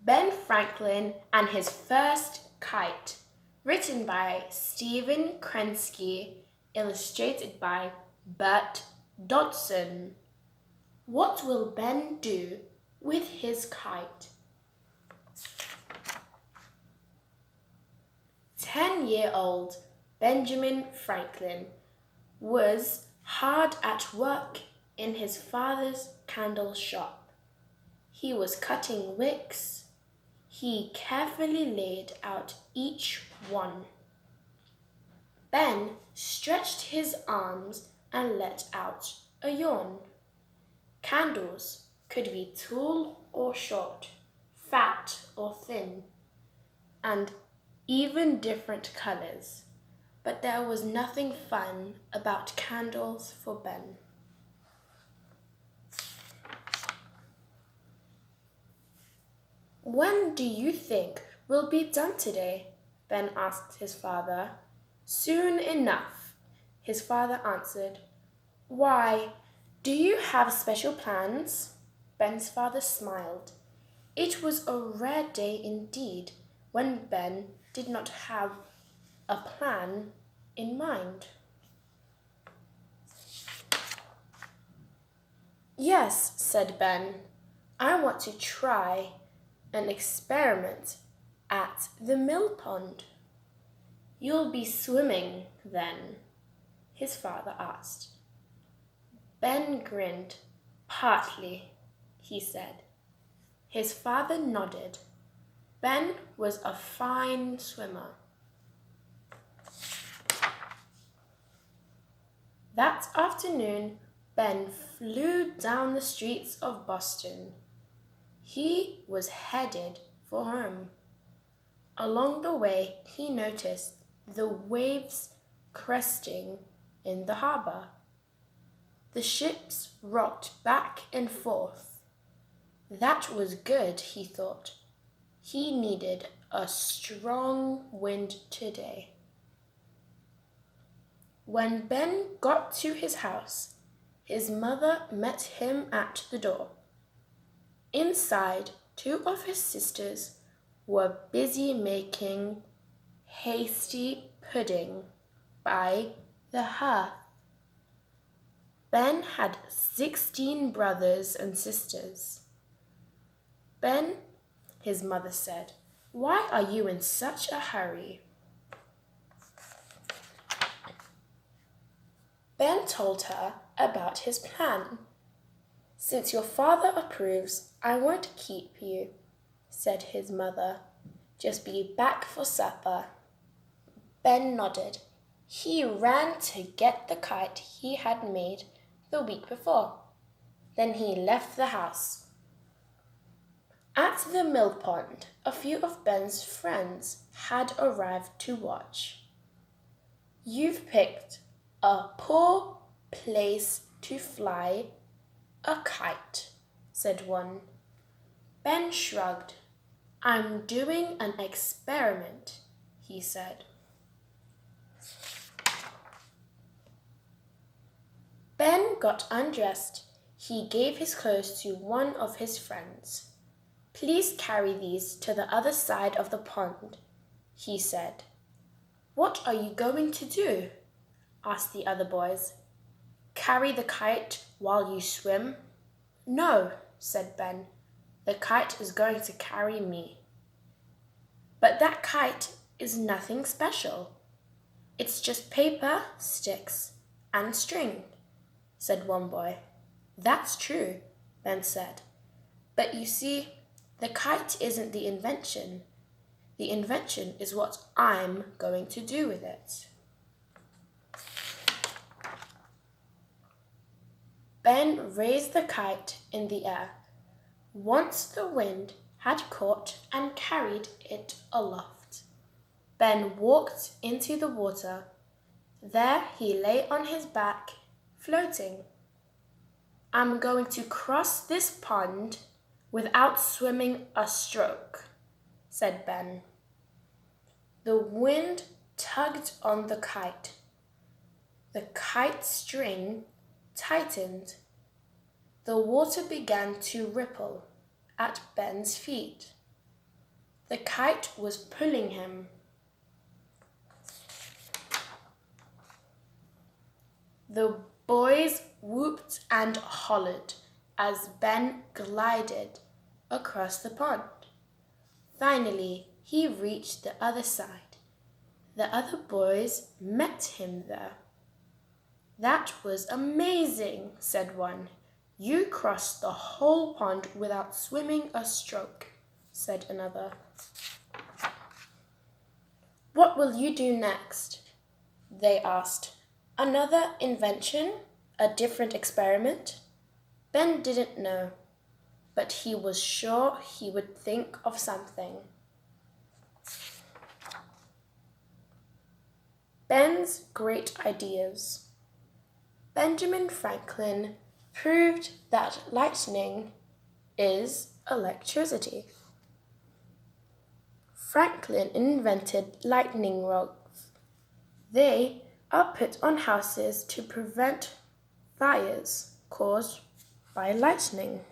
Ben Franklin and His First Kite, written by Stephen Krensky, illustrated by Bert Dodson. What will Ben do with his kite? 10-year-old Benjamin Franklin was hard at work in his father's candle shop. He was cutting wicks. He carefully laid out each one. Ben stretched his arms and let out a yawn. Candles could be tall or short, fat or thin, and even different colors. But there was nothing fun about candles for Ben. When do you think we'll be done today? Ben asked his father. Soon enough, his father answered. Why, do you have special plans? Ben's father smiled. It was a rare day indeed when Ben did not have a plan in mind. Yes, said Ben. I want to try an experiment at the millpond. You'll be swimming then? His father asked. Ben grinned. Partly, he said. His father nodded. Ben was a fine swimmer. That afternoon, Ben flew down the streets of Boston. He was headed for home. Along the way, he noticed the waves cresting in the harbor. The ships rocked back and forth. That was good, he thought. He needed a strong wind today. When Ben got to his house, his mother met him at the door. Inside, two of his sisters were busy making hasty pudding by the hearth. Ben had 16 brothers and sisters. Ben, his mother said, why are you in such a hurry? Ben told her about his plan. Since your father approves, I won't keep you, said his mother. Just be back for supper. Ben nodded. He ran to get the kite he had made the week before. Then he left the house. At the millpond, a few of Ben's friends had arrived to watch. You've picked a poor place to fly a kite, said one. Ben shrugged. I'm doing an experiment, he said. Ben got undressed. He gave his clothes to one of his friends. Please carry these to the other side of the pond, he said. What are you going to do? Asked the other boys. Carry the kite while you swim? No, said Ben. The kite is going to carry me. But that kite is nothing special. It's just paper, sticks, and string, said one boy. That's true, Ben said. But you see, the kite isn't the invention. The invention is what I'm going to do with it. Ben raised the kite in the air. Once the wind had caught and carried it aloft. Ben walked into the water. There he lay on his back, floating. I'm going to cross this pond without swimming a stroke, said Ben. The wind tugged on the kite. The kite string tightened. The water began to ripple at Ben's feet. The kite was pulling him. The boys whooped and hollered as Ben glided across the pond. Finally, he reached the other side. The other boys met him there. "That was amazing," said one. "You crossed the whole pond without swimming a stroke," said another. "What will you do next?" they asked. Another invention? A different experiment? Ben didn't know, but he was sure he would think of something. Ben's great ideas. Benjamin Franklin proved that lightning is electricity. Franklin invented lightning rods. They are put on houses to prevent fires caused by lightning.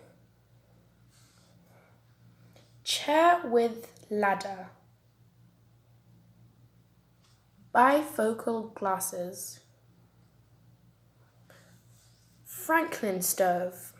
Chair with ladder. Bifocal glasses. Franklin stove.